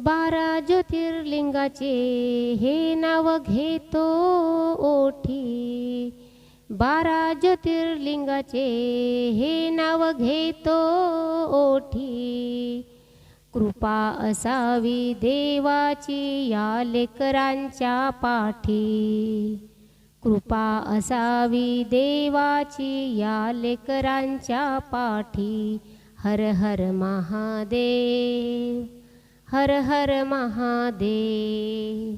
बारा ज्योतिर्लिंगाचे हे नाव घेतो ओठी, बारा ज्योतिर्लिंगाचे हे नाव घेतो ओठी। कृपा असावी देवाची या लेकरांच्या पाठी, कृपा असावी देवाची या लेकरांच्या पाठी। हर हर महादेव, हर हर महादेव,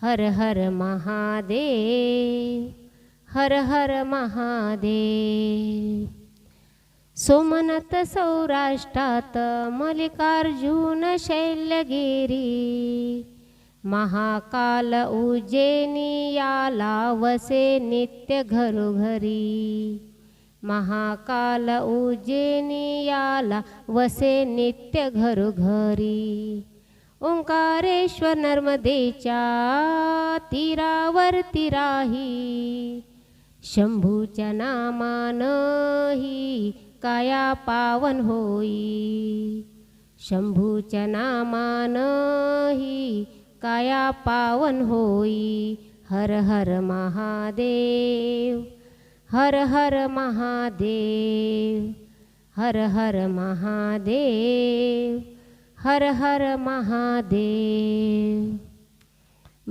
हर हर महादेव, हर हर महादेव। सोमनाथ सौराष्ट्रात मल्लिकार्जुन शैलगिरी, महाकाल उज्जैनी याला वसे नित्य घरोघरी, महाकाल उज्जैनी याला वसे नित्य घरोघरी। ओंकारेश्वर नर्मदेच्या तीरावरती राही, शंभूच्या नामानही काया पावन होई, शंभूच्या नामानही काया पावन होई। हर हर महादेव, हर हर महादेव, हर हर महादेव, हर हर महादेव।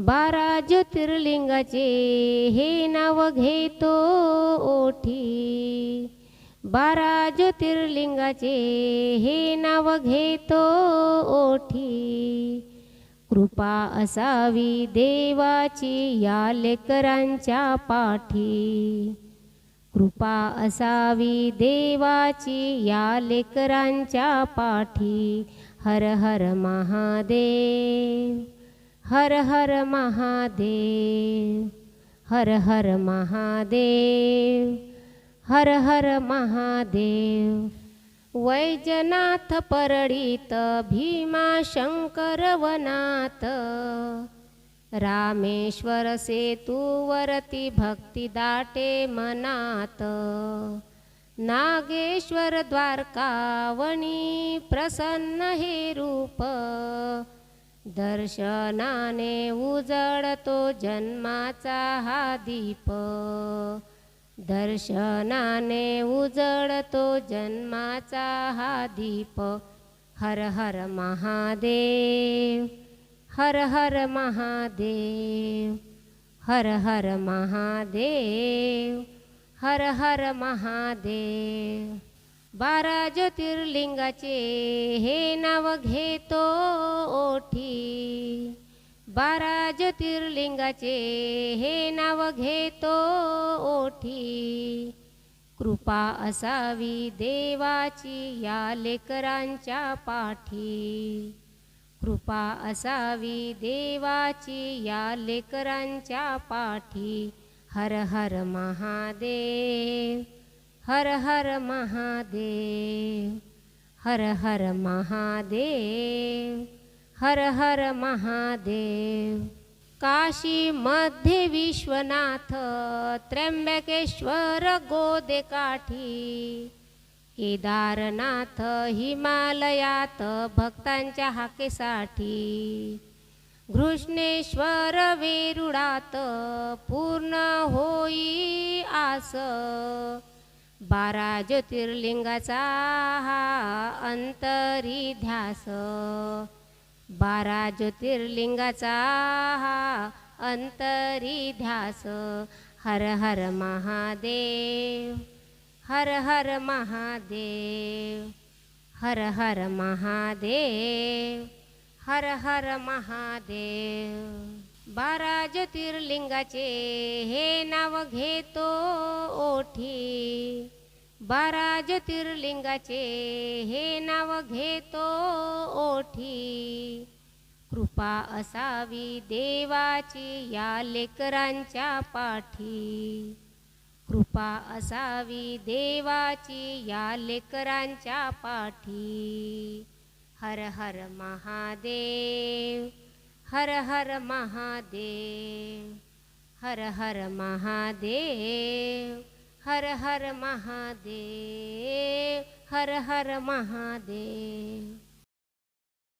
बारा ज्योतिर्लिंगाचे हे नाव घेतो ओठी, बारा ज्योतिर्लिंगाचे हे नाव घेतो ओठी। कृपा असावी देवाची या लेकरांच्या पाठी, कृपा असावी देवाची या लेकरांच्या पाठी। हर हर महादेव, हर हर महादेव, हर हर महादेव, हर हर महादेव। वैजनाथ परळीत भीमाशंकर वनात, रामेश्वर सेतूवरती भक्ती दाटे मनात। नागेश्वर द्वारकावणी प्रसन्न हे रूप, दर्शनाने उजळतो जन्माचा हा दीप, दर्शनाने उजळतो जन्माचा हा दीप। हर हर महादेव, हर हर महादेव, हर हर महादेव, हर हर महादेव। बारा ज्योतिर्लिंगाचे हे नाव घेतो ओठी, बारा ज्योतिर्लिंगाचे हे नाव घेतो ओठी। कृपा असावी देवाची या लेकरांच्या पाठी, कृपा असावी देवाची या लेकरांच्या पाठी। हर हर महादेव, हर हर महादेव, हर हर महादेव, हर हर महादेव। काशी मध्ये विश्वनाथ, त्र्यंबकेश्वर गोदेकाठी, केदारनाथ हिमालयात भक्तांच्या हाकेसाठी। घृष्णेश्वर वेरुळात पूर्ण होई आस, बारा ज्योतिर्लिंगाचा हा अंतरी ध्यास, बारा ज्योतिर्लिंगाचा हा अंतरी ध्यास। हर हर महादेव, हर हर महादेव, हर हर महादेव, हर हर महादेव। बारा ज्योतिर्लिंगाचे हे नाव घेतो ओठी, बारा ज्योतिर्लिंगाचे हे नाव घेतो ओठी। कृपा असावी देवाची या लेकरांच्या पाठी, कृपा असावी देवाची या लेकरांच्या पाठी। हर हर महादेव, हर हर महादेव, हर हर महादेव, हर हर महादेव, हर हर महादेव।